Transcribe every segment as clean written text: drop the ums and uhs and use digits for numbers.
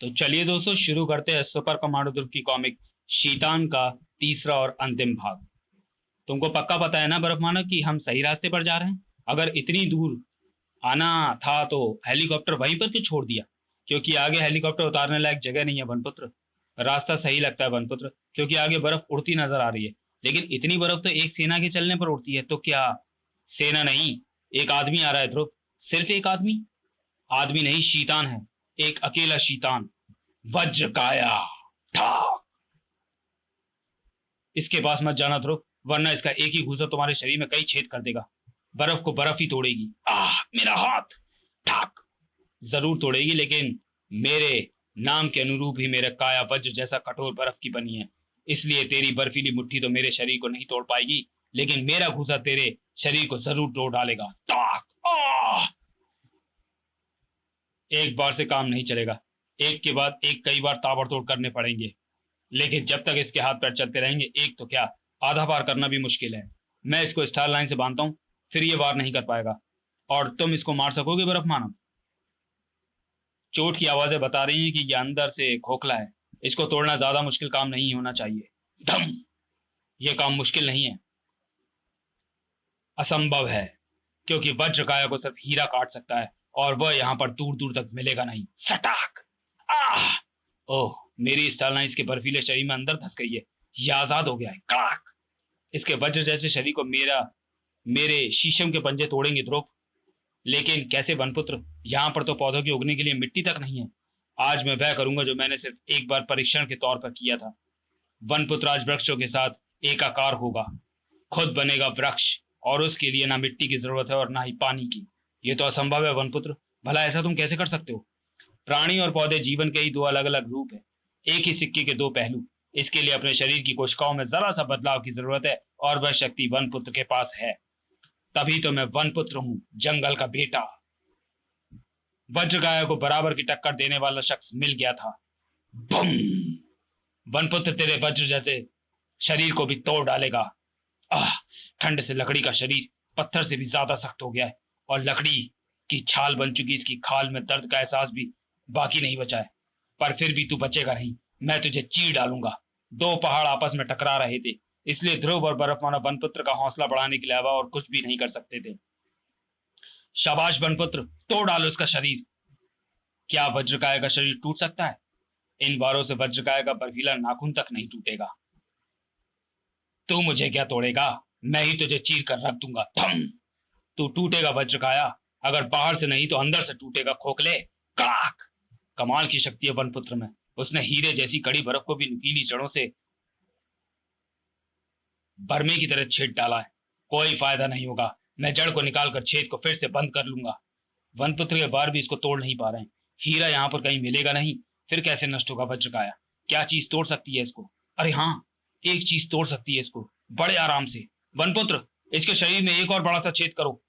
तो चलिए दोस्तों शुरू करते हैं सुपर कमांडो ध्रुव की कॉमिक शीतान का तीसरा और अंतिम भाग। तुमको पक्का पता है ना बर्फ मानो कि हम सही रास्ते पर जा रहे हैं। अगर इतनी दूर आना था तो हेलीकॉप्टर वहीं पर क्यों छोड़ दिया? क्योंकि आगे हेलीकॉप्टर उतारने लायक जगह नहीं है वनपुत्र। रास्ता सही लगता है वनपुत्र, क्योंकि आगे बर्फ उड़ती नजर आ रही है। लेकिन इतनी बर्फ तो एक सेना के चलने पर उड़ती है, तो क्या सेना नहीं, एक आदमी आ रहा है ध्रुव। सिर्फ एक आदमी? आदमी नहीं, शीतान है। एक अकेला शीतान, वज्र काया। ठाक। इसके पास मत जाना ध्रुव, वरना इसका एक ही घूसा तुम्हारे शरीर में कई छेद कर देगा। बर्फ को बर्फ ही तोड़ेगी। मेरा हाथ। ठाक। जरूर तोड़ेगी, लेकिन मेरे नाम के अनुरूप ही मेरा काया वज्र जैसा कठोर बर्फ की बनी है। इसलिए तेरी बर्फीली मुट्ठी तो मेरे शरीर को नहीं तोड़ पाएगी, लेकिन मेरा घूसा तेरे शरीर को जरूर तोड़ डालेगा। ताक। एक बार से काम नहीं चलेगा, एक के बाद एक कई बार ताबड़तोड़ करने पड़ेंगे। लेकिन जब तक इसके हाथ पैर चलते रहेंगे, एक तो क्या, आधा पार करना भी मुश्किल है। मैं इसको स्टार लाइन से बांधता हूँ, फिर ये वार नहीं कर पाएगा। और तुम इसको मार सकोगे बर्फ मानव? चोट की आवाजें बता रही हैं कि यह अंदर से खोखला है। इसको तोड़ना ज्यादा मुश्किल काम नहीं होना चाहिए। धम। यह काम मुश्किल नहीं है, असंभव है। क्योंकि वज्रकाया को सिर्फ हीरा काट सकता है, और वह यहां पर दूर दूर तक मिलेगा नहीं। सटाक। आह। ओह, मेरी स्टारलाइन इसके बर्फीले शरीर में अंदर धस गई है। यह आजाद हो गया है। कड़ाक। इसके वज्र जैसे शरीर को मेरे शीशम के पंजे तोड़ेंगे ध्रुव। लेकिन कैसे वनपुत्र? यहाँ पर तो पौधों के उगने के लिए मिट्टी तक नहीं है। आज मैं वह करूंगा जो मैंने सिर्फ एक बार परीक्षण के तौर पर किया था। वनपुत्र आज वृक्षों के साथ एकाकार होगा, खुद बनेगा वृक्ष। और उसके लिए ना मिट्टी की जरूरत है और ना ही पानी की। यह तो असंभव है वनपुत्र। भला ऐसा तुम कैसे कर सकते हो? प्राणी और पौधे जीवन के ही दो अलग अलग रूप है, एक ही सिक्के के दो पहलू। इसके लिए अपने शरीर की कोशिकाओं में जरा सा बदलाव की जरूरत है, और वह शक्ति वनपुत्र के पास है। तभी तो मैं वनपुत्र हूं, जंगल का बेटा। वज्रकाया को बराबर की टक्कर देने वाला शख्स मिल गया था। बम। वनपुत्र तेरे वज्र जैसे शरीर को भी तोड़ डालेगा। ठंड से लकड़ी का शरीर पत्थर से भी ज्यादा सख्त हो गया है, और लकड़ी की छाल बन चुकी इसकी खाल में दर्द का एहसास भी बाकी नहीं बचा है। पर फिर भी तू बचेगा नहीं, मैं तुझे चीर डालूंगा। दो पहाड़ आपस में टकरा रहे थे, इसलिए ध्रुव और बर्फमाना वनपुत्र का हौसला बढ़ाने के अलावा और कुछ भी नहीं कर सकते थे। शाबाश वनपुत्र, तोड़ डालो इसका शरीर। क्या वज्रकाय का शरीर टूट सकता है? इन वारों से वज्रकाय का बर्फीला नाखून तक नहीं टूटेगा। तू मुझे क्या तोड़ेगा? मैं ही तुझे चीर कर रख दूंगा। थम। तू टूटेगा वज्रकाया, अगर बाहर से नहीं तो अंदर से टूटेगा खोखले। काक। कमाल की शक्ति है वनपुत्र में। उसने हीरे जैसी कड़ी बर्फ को भी नुकीली जड़ों से बरमे की तरह छेद डाला है। कोई फायदा नहीं होगा, मैं जड़ को निकालकर छेद को फिर से बंद कर लूंगा। वनपुत्र के वार भी इसको तोड़ नहीं पा रहे हैं। हीरा यहाँ पर कहीं मिलेगा नहीं, फिर कैसे नष्ट होगा वज्रकाया? क्या चीज तोड़ सकती है इसको? अरे हाँ, एक चीज तोड़ सकती है इसको, बड़े आराम से। वनपुत्र, इसके शरीर में एक और बड़ा सा छेद करो।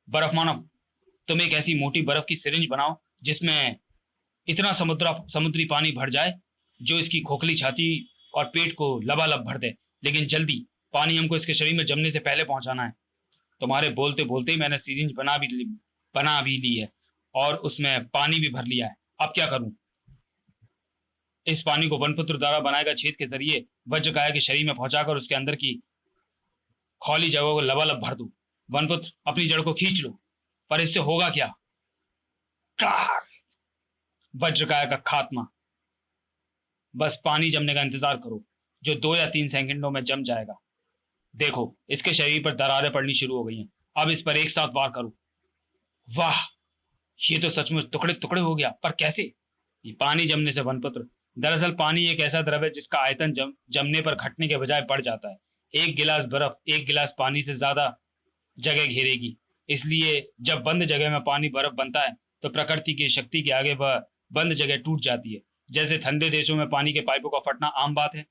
बर्फ मानव, तुम एक ऐसी मोटी बर्फ की सिरिंज बनाओ जिसमें इतना समुद्री पानी भर जाए जो इसकी खोखली छाती और पेट को लबालब भर दे। लेकिन जल्दी, पानी हमको इसके शरीर में जमने से पहले पहुंचाना है। तुम्हारे बोलते बोलते ही मैंने सिरिंज बना भी ली है, और उसमें पानी भी भर लिया है। अब क्या करूं? इस पानी को वनपुत्र द्वारा बनाए गए छेद के जरिए वज्रकाया के शरीर में पहुंचाकर उसके अंदर की खौली जगह को लबालब भर दूं। वनपुत्र, अपनी जड़ को खींच लो। पर इससे होगा क्या? वज्रकाया का खात्मा। बस पानी जमने का इंतजार करो, जो 2 या 3 सेकंडों में जम जाएगा। देखो, इसके शरीर पर दरारें पड़नी शुरू हो गई हैं। अब इस पर एक साथ वार करो। वाह, ये तो सचमुच टुकड़े टुकड़े हो गया। पर कैसे? ये पानी जमने से वनपुत्र। दरअसल पानी एक ऐसा द्रव्य है जिसका आयतन जमने पर घटने के बजाय बढ़ जाता है। एक गिलास बर्फ एक गिलास पानी से ज्यादा जगह घेरेगी। इसलिए जब बंद जगह में पानी बर्फ बनता है तो प्रकृति की शक्ति के आगे वह बंद जगह टूट जाती है। जैसे ठंडे देशों में पानी के पाइपों का फटना आम बात है।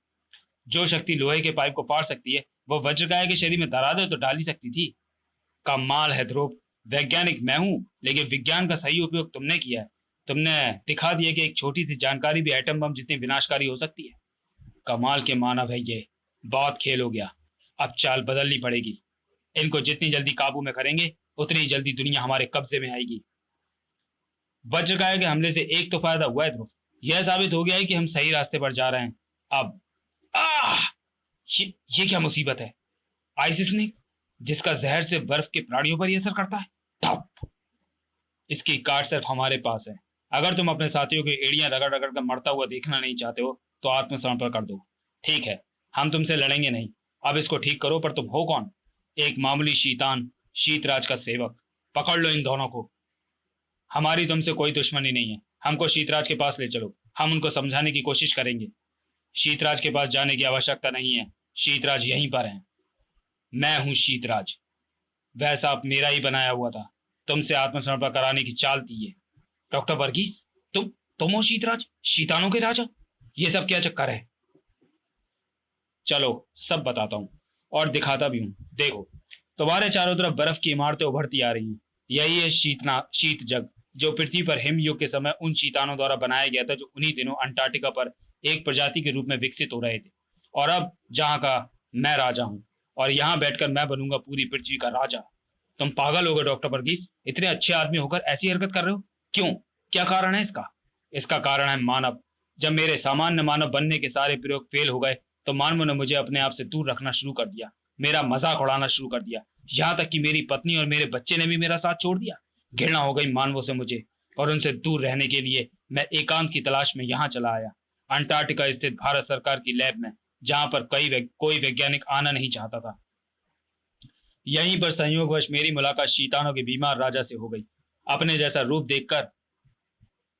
जो शक्ति लोहे के पाइप को फाड़ सकती है, वह वज्रकाय के शरीर में दरारें तो डाल ही सकती थी। कमाल है ध्रुव, वैज्ञानिक मैं हूं, लेकिन विज्ञान का सही उपयोग तुमने किया है। तुमने दिखा दिया कि एक छोटी सी जानकारी भी एटम बम जितनी विनाशकारी हो सकती है। कमाल के मानव है ये। बहुत खेल हो गया, अब चाल बदलनी पड़ेगी। इनको जितनी जल्दी काबू में करेंगे, उतनी जल्दी दुनिया हमारे कब्जे में आएगी। वज्रकाय के हमले से एक तो फायदा हुआ है ध्रुव, यह साबित हो गया है कि हम सही रास्ते पर जा रहे हैं। अब आह ये, ये क्या मुसीबत है? आइस स्नेक, जिसका जहर से बर्फ के प्राणियों पर ही असर करता है। ठप! इसकी काट सिर्फ हमारे पास है। अगर तुम अपने साथियों की एड़ियां रगड़ रगड़ कर मरता हुआ देखना नहीं चाहते हो तो आत्मसमर्पण कर दो। ठीक है, हम तुमसे लड़ेंगे नहीं। अब इसको ठीक करो। पर तुम हो कौन? एक मामूली शीतान, शीतराज का सेवक। पकड़ लो इन दोनों को। हमारी तुमसे कोई दुश्मनी नहीं है। हमको शीतराज के पास ले चलो, हम उनको समझाने की कोशिश करेंगे। शीतराज के पास जाने की आवश्यकता नहीं है, शीतराज यहीं पर हैं। मैं हूं शीतराज। वह सांप मेरा ही बनाया हुआ था। तुमसे आत्मसमर्पण कराने की चाल थी ये। डॉक्टर वर्गीस, तुम हो शीतराज, शीतानों के राजा? ये सब क्या चक्कर है? चलो सब बताता हूँ, और दिखाता भी हूँ। देखो, तुम्हारे चारों तरफ बर्फ की इमारतें उभरती आ रही हैं। यही है शीत जग, जो पृथ्वी पर हिम युग के समय उन शीतानों द्वारा बनाया गया था, जो उन्हीं दिनों अंटार्कटिका पर एक प्रजाति के रूप में विकसित हो रहे थे। और अब जहाँ का मैं राजा हूँ, और यहाँ बैठकर मैं बनूंगा पूरी पृथ्वी का राजा। तुम पागल हो गए डॉक्टर वर्गीस? इतने अच्छे आदमी होकर ऐसी हरकत कर रहे हो? क्यों? क्या कारण है इसका? इसका कारण है मानव। जब मेरे सामान्य मानव बनने के सारे प्रयोग फेल हो गए तो मानवों ने मुझे अपने आप से दूर रखना शुरू कर दिया, मेरा मजाक उड़ाना शुरू कर दिया। यहाँ तक कि मेरी पत्नी और मेरे बच्चे ने भी मेरा साथ छोड़ दिया। घृणा हो गई मानवों से मुझे, और उनसे दूर रहने के लिए मैं एकांत की तलाश में यहाँ चला आया, अंटार्कटिका स्थित भारत सरकार की लैब में, जहाँ पर कोई वैज्ञानिक आना नहीं चाहता था। यहीं पर संयोगवश मेरी मुलाकात शीतानों के बीमार राजा से हो गई। अपने जैसा रूप देखकर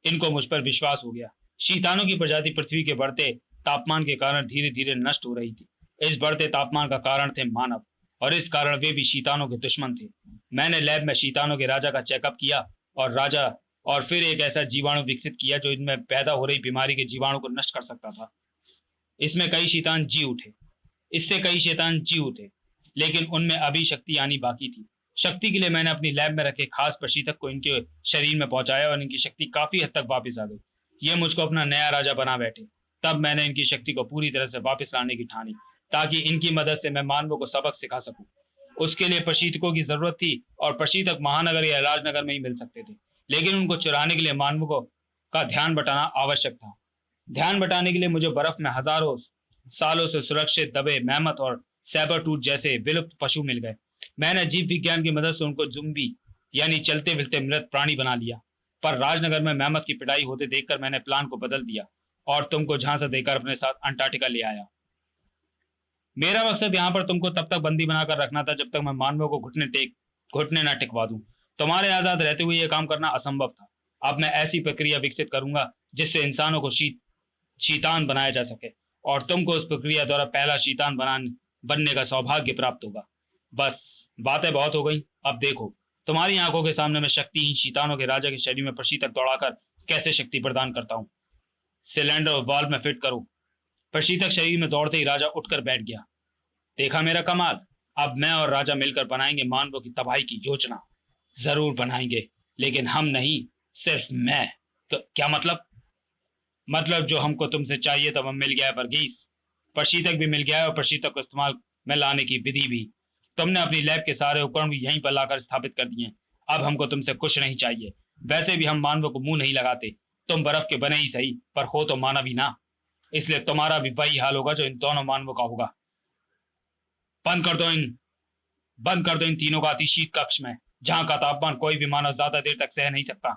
इनको मुझ पर विश्वास हो गया। शीतानों की प्रजाति पृथ्वी के बढ़ते तापमान के कारण धीरे धीरे नष्ट हो रही थी। इस बढ़ते तापमान का कारण थे मानव, और इस कारण वे भी शीतानों के दुश्मन थे। मैंने लैब में शीतानों के राजा का चेकअप किया, और राजा और फिर एक ऐसा जीवाणु विकसित किया जो इनमें पैदा हो रही बीमारी के जीवाणु को नष्ट कर सकता था। इसमें कई शैतान जी उठे इससे कई शैतान जी उठे, लेकिन उनमें अभी शक्ति आनी बाकी थी। शक्ति के लिए मैंने अपनी लैब में रखे खास प्रशीतक को इनके शरीर में पहुंचाया, और इनकी शक्ति काफी हद तक वापस आ गई। ये मुझको अपना नया राजा बना बैठे। तब मैंने इनकी शक्ति को पूरी तरह से वापस लाने की ठानी, ताकि इनकी मदद से मैं मानवों को सबक सिखा सकूं। उसके लिए प्रशीतकों की जरूरत थी, और प्रशीतक महानगर या राजनगर में ही मिल सकते थे। लेकिन उनको चुराने के लिए मानवों को का ध्यान बटाना आवश्यक था। ध्यान बटाने के लिए मुझे बर्फ में हजारों सालों से सुरक्षित दबे मैमथ और सैबरटूथ जैसे विलुप्त पशु मिल गए। मैंने जीव विज्ञान की मदद से उनको जुम्बी, यानी चलते फिरते मृत प्राणी बना लिया। पर राजनगर में मैमथ की पिटाई होते देखकर मैंने प्लान को बदल दिया, और तुमको झांसा देकर अपने साथ अंटार्कटिका ले आया। मेरा मकसद यहाँ पर तुमको तब तक बंदी बनाकर रखना था जब तक मैं मानवों को घुटने ना टिकवा दूं। तुम्हारे आजाद रहते हुए यह काम करना असंभव था। अब मैं ऐसी प्रक्रिया विकसित करूंगा जिससे इंसानों को शीतान बनाया जा सके, और तुमको उस प्रक्रिया द्वारा पहला शीतान बनने का सौभाग्य प्राप्त होगा। बस, बातें बहुत हो गई। अब देखो, तुम्हारी आंखों के सामने मैं शक्तिहीन शीतानों के राजा के शरीर में प्रशीतक दौड़ाकर कैसे शक्ति प्रदान करता हूँ। सिलेंडर वाल्व में फिट करो। प्रशीतक शरीर में दौड़ते ही राजा उठकर बैठ गया। देखा मेरा कमाल? अब मैं और राजा मिलकर बनाएंगे मानवों की तबाही की योजना। जरूर बनाएंगे, लेकिन हम नहीं, सिर्फ मैं। क्या मतलब? मतलब जो हमको तुमसे चाहिए था वह मिल गया है वर्गीस। प्रशीतक भी मिल गया है, और प्रशीतक को इस्तेमाल में लाने की विधि भी। तुमने अपनी लैब के सारे उपकरण भी यहीं पर लाकर स्थापित कर दिए हैं। अब हमको तुमसे कुछ नहीं चाहिए। वैसे भी हम मानवों को मुंह नहीं लगाते। तुम बर्फ के बने ही सही, पर हो तो मानव ही ना। इसलिए तुम्हारा भी वही हाल होगा जो इन दोनों मानवों का होगा। बंद कर दो इन बंद कर दो इन तीनों का अतिशीत कक्ष में, जहाँ का तापमान कोई भी मानव ज्यादा देर तक सह नहीं सकता।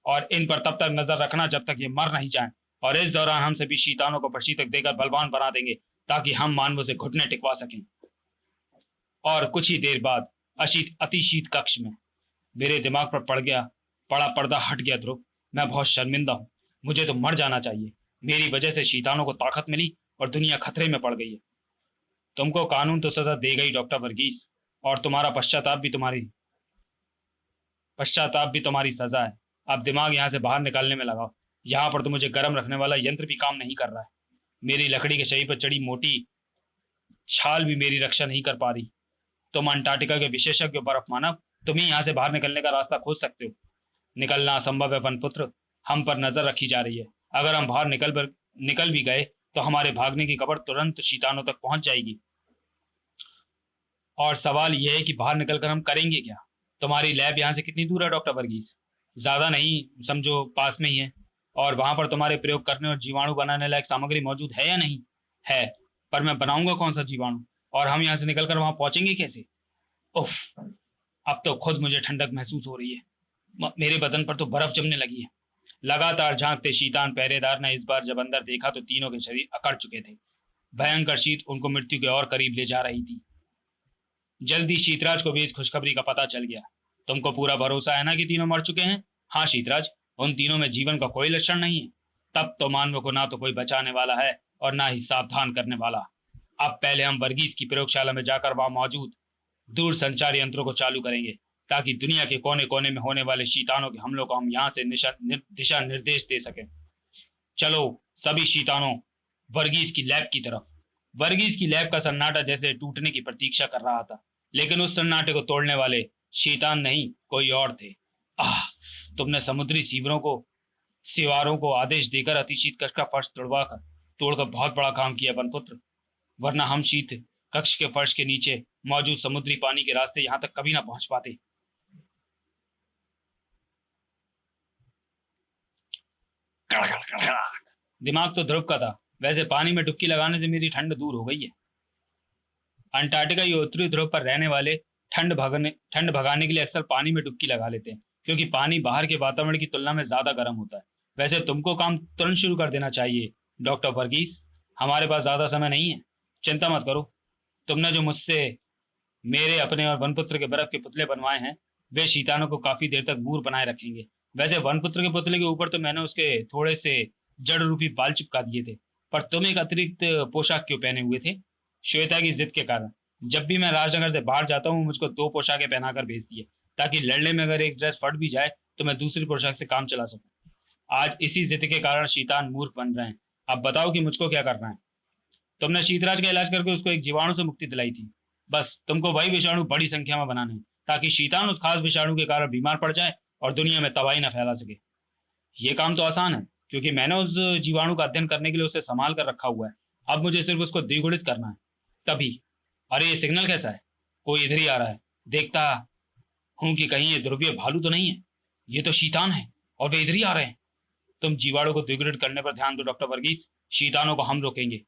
और इन पर तब तक नजर रखना जब तक ये मर नहीं जाए। और इस दौरान हम सभी शीतानों को प्रशीतक देकर बलवान बना देंगे, ताकि हम मानवों से घुटने टिकवा सकें। और कुछ ही देर बाद अतिशीत कक्ष में मेरे दिमाग पर पड़ा पर्दा हट गया। ध्रुव, मैं बहुत शर्मिंदा हूँ। मुझे तो मर जाना चाहिए। मेरी वजह से शीतानों को ताकत मिली, और दुनिया खतरे में पड़ गई है। तुमको कानून तो सजा देगा ही डॉक्टर वर्गीस, और तुम्हारा पश्चाताप भी तुम्हारी सजा है। अब दिमाग यहाँ से बाहर निकालने में लगाओ। यहाँ पर तो मुझे गर्म रखने वाला यंत्र भी काम नहीं कर रहा है। मेरी लकड़ी के शरीर पर चढ़ी मोटी छाल भी मेरी रक्षा नहीं कर पा रही। तुम अंटार्कटिका के विशेषज्ञ बर्फ मानव, तुम ही यहाँ से बाहर निकलने का रास्ता खोज सकते हो। निकलना असंभव है वनपुत्र। हम पर नजर रखी जा रही है। अगर हम बाहर निकल भी गए तो हमारे भागने की खबर तुरंत शीतानों तक पहुंच जाएगी। और सवाल यह है कि बाहर निकलकर हम करेंगे क्या? तुम्हारी लैब यहाँ से कितनी दूर है डॉक्टर वर्गीस? ज्यादा नहीं, समझो पास में ही है। और वहां पर तुम्हारे प्रयोग करने और जीवाणु बनाने लायक सामग्री मौजूद है या नहीं? है। पर मैं बनाऊंगा कौन सा जीवाणु? और हम यहाँ से निकलकर वहां पहुंचेंगे कैसे? उफ, अब तो खुद मुझे ठंडक महसूस हो रही है। मेरे बदन पर तो बर्फ जमने लगी है। लगातार झांकते शीतान पहरेदार ने इस बार जब अंदर देखा तो तीनों के शरीर अकड़ चुके थे। भयंकर शीत उनको मृत्यु के और करीब ले जा रही थी। जल्दी शीतराज को भी इस खुशखबरी का पता चल गया। तुमको पूरा भरोसा है ना कि तीनों मर चुके हैं? हाँ शीतराज, उन तीनों में जीवन का कोई लक्षण नहीं है। तब तो मानव को ना तो कोई बचाने वाला है और ना ही सावधान करने वाला। अब पहले हम वर्गीस की प्रयोगशाला में जाकर वहां मौजूद दूर संचार यंत्रों को चालू करेंगे, ताकि दुनिया के कोने कोने में होने वाले शीतानों के हमलों को हम यहाँ से दिशा निर्देश दे सकें। चलो सभी शीतानों, वर्गीस की लैब की तरफ। वर्गीस की लैब का सन्नाटा जैसे टूटने की प्रतीक्षा कर रहा था, लेकिन उस सन्नाटे को तोड़ने वाले शीतान नहीं, कोई और थे। आह, तुमने समुद्री सीवारों को आदेश देकर अतिशीत कक्ष का फर्श तोड़कर बहुत बड़ा काम किया वनपुत्र। वरना हम शीत कक्ष के फर्श के नीचे मौजूद समुद्री पानी के रास्ते यहां तक कभी ना पहुंच पाते। दिमाग तो ध्रुव का था। वैसे पानी में डुबकी लगाने से मेरी ठंड दूर हो गई है। अंटार्कटिका या उत्तरी ध्रुव पर रहने वाले ठंड भगाने के लिए अक्सर पानी में डुबकी लगा लेते हैं, क्योंकि पानी बाहर के वातावरण की तुलना में ज्यादा गर्म होता है। वैसे तुमको काम तुरंत शुरू कर देना चाहिए डॉक्टर वर्गीस। हमारे पास ज्यादा समय नहीं है। चिंता मत करो। तुमने जो मुझसे मेरे अपने और वनपुत्र के बर्फ के पुतले बनवाए हैं, वे शीतानों को काफी देर तक मूर बनाए रखेंगे। वैसे वनपुत्र के पुतले के ऊपर तो मैंने उसके थोड़े से जड़ रूपी बाल चिपका दिए थे, पर तुम एक अतिरिक्त पोशाक क्यों पहने हुए थे? श्वेता की जिद के कारण। जब भी मैं राजनगर से बाहर जाता हूँ मुझको 2 पोशाकें पहनाकर भेजती है, ताकि लड़ने में अगर एक ड्रेस फट भी जाए तो मैं दूसरी पोशाक से काम चला सकूं। आज इसी जिद के कारण शीतान मूर्ख बन रहे हैं। अब बताओ कि मुझको क्या करना है? तुमने शीतराज का इलाज करके उसको एक जीवाणु से मुक्ति दिलाई थी। बस तुमको वही विषाणु बड़ी संख्या में बनाने हैं, ताकि शीतान उस खास विषाणु के कारण बीमार पड़ जाए और दुनिया में तबाही न फैला सके। ये काम तो आसान है, क्योंकि मैंने उस जीवाणु का अध्ययन करने के लिए उसे संभाल कर रखा हुआ है। अब मुझे सिर्फ उसको द्विगुणित करना है। तभी, अरे ये सिग्नल कैसा है? कोई इधर ही आ रहा है। देखता हूं कि कहीं ये ध्रुवीय भालू तो नहीं है। ये तो शीतान है और वे इधर ही आ रहे हैं। तुम जीवाणु को द्विगुणित करने पर ध्यान दो डॉक्टर वर्गीस। शीतानों को हम रोकेंगे।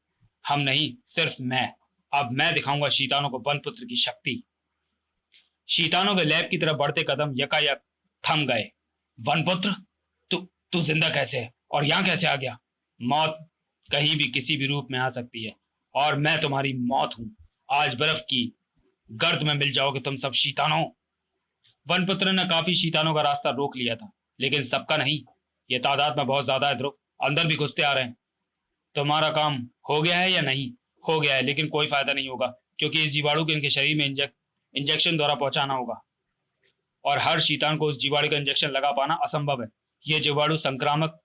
हम नहीं, सिर्फ मैं। अब मैं दिखाऊंगा शीतानों को वनपुत्र की शक्ति। शीतानों के लैब की तरफ बढ़ते कदम यकायक थम गए। वनपुत्र, तू तू जिंदा कैसे है और यहाँ कैसे आ गया? मौत कहीं भी किसी भी रूप में आ सकती है, और मैं तुम्हारी मौत हूं। आज बर्फ की गर्द में मिल जाओगे तुम सब शीतानों। वनपुत्र ने काफी शीतानों का रास्ता रोक लिया था, लेकिन सबका नहीं। ये तादाद में बहुत ज्यादा है ध्रुव, अंदर भी घुसते आ रहे हैं। तुम्हारा काम हो गया है या नहीं? हो गया है, लेकिन कोई फायदा नहीं होगा, क्योंकि इस जीवाणु को इनके शरीर में इंजेक्शन द्वारा पहुंचाना होगा, और हर शीतान को उस जीवाणु का इंजेक्शन लगा पाना असंभव है। ये जीवाणु संक्रामक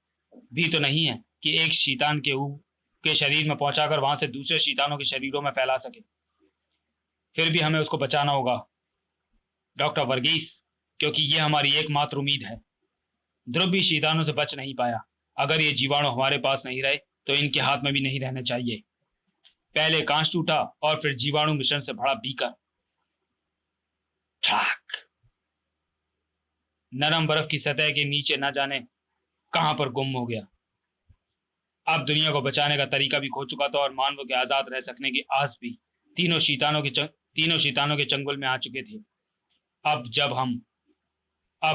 भी तो नहीं है कि एक शीतान के शरीर में पहुंचाकर वहां से दूसरे शीतानों के शरीरों में फैला सके। फिर भी हमें उसको बचाना होगा डॉक्टर वर्गीस, क्योंकि ये हमारी एकमात्र उम्मीद है। ध्रुव भी शीतानों से बच नहीं पाया। अगर ये जीवाणु हमारे पास नहीं रहे तो इनके हाथ में भी नहीं रहने चाहिए। पहले कांच टूटा और फिर जीवाणु मिश्रण से भरा बीकर। ठाक! नरम बर्फ की सतह के नीचे न जाने कहां पर गुम हो गया। अब दुनिया को बचाने का तरीका भी खो चुका था, और मानव के आजाद रह सकने की आस भी तीनों शीतानों के चंगुल में आ चुके थे। अब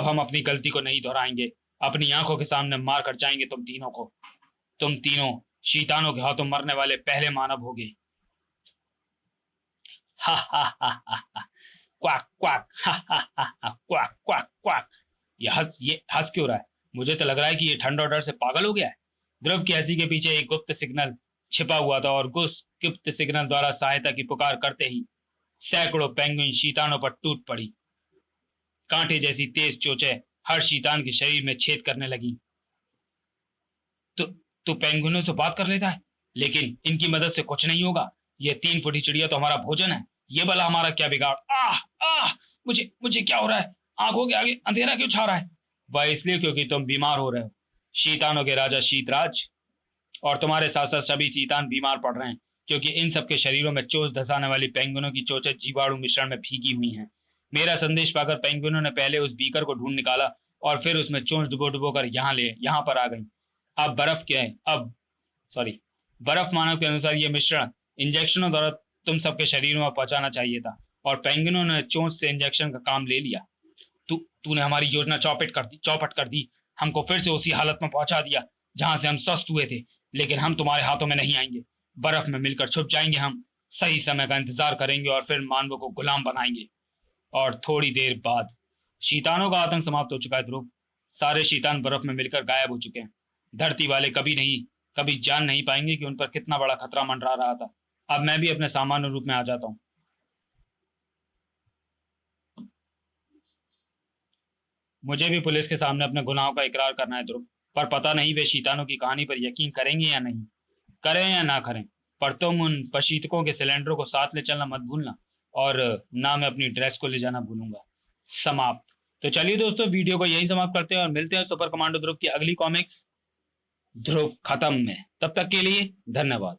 हम अपनी गलती को नहीं दोहराएंगे। अपनी आंखों के सामने मार कर जाएंगे तुम तीनों को। तुम तीनों शीतानों के हाथों मरने वाले पहले मानव होगे। हा हा हा हा हा, क्वाक क्वाक, हा हा हा हा, क्वाक क्वाक क्वाक। ये हंस क्यों रहा है? मुझे तो लग रहा है कि ये ठंड और डर से पागल हो गया है। ध्रुव की हंसी के पीछे एक गुप्त सिग्नल छिपा हुआ था, और गुप्त सिग्नल द्वारा सहायता की पुकार करते ही सैकड़ों पेंगुइन शीतानों पर टूट पड़ी। कांटे जैसी तेज चोचें हर शीतान के शरीर में छेद करने लगी। तो पेंगुइनों से बात कर लेता है, लेकिन इनकी मदद से कुछ नहीं होगा। ये 3 फुटी चिड़िया तो हमारा भोजन है। ये भला हमारा क्या बिगाड़? आह आह, मुझे क्या हो रहा है? आंखों के आगे अंधेरा क्यों छा रहा है? वह इसलिए क्योंकि तुम बीमार हो रहे हो, शीतानों के राजा शीतराज। और तुम्हारे साथ साथ सभी शीतान बीमार पड़ रहे हैं, क्योंकि इन सबके शरीरों में चोंच धंसाने वाली पेंगुइनों की चोचें जीवाणु मिश्रण में भीगी हुई हैं। मेरा संदेश पाकर पेंगुइनों ने पहले उस बीकर को ढूंढ निकाला, और फिर उसमें चोंच डुबो डुबो कर यहाँ पर आ गई। अब बर्फ मानव के अनुसार ये मिश्रण इंजेक्शनों द्वारा तुम सबके शरीरों में पहुंचाना चाहिए था, और पेंगुइनों ने चोंच से इंजेक्शन का काम ले लिया। तूने हमारी योजना चौपट कर दी। हमको फिर से उसी हालत में पहुंचा दिया जहां से हम स्वस्थ हुए थे। लेकिन हम तुम्हारे हाथों में नहीं आएंगे। बर्फ में मिलकर छुप जाएंगे। हम सही समय का इंतजार करेंगे और फिर मानवों को गुलाम बनाएंगे। और थोड़ी देर बाद शैतानों का आतंक समाप्त हो चुका है ध्रुव। सारे शैतान बर्फ में मिलकर गायब हो चुके हैं। धरती वाले कभी जान नहीं पाएंगे कि उन पर कितना बड़ा खतरा मंडरा रहा था। अब मैं भी अपने सामान्य रूप में आ जाता हूँ। मुझे भी पुलिस के सामने अपने गुनाहों का इकरार करना है ध्रुव, पर पता नहीं वे शैतानों की कहानी पर यकीन करेंगे या नहीं। करें या ना करें, पर तुम उन पशीतकों के सिलेंडरों को साथ ले चलना मत भूलना, और ना मैं अपनी ड्रेस को ले जाना भूलूंगा। समाप्त। तो चलिए दोस्तों, वीडियो को यही समाप्त करते हैं और मिलते हैं सुपर कमांडो ध्रुव की अगली कॉमिक्स ध्रुव खत्म में। तब तक के लिए धन्यवाद।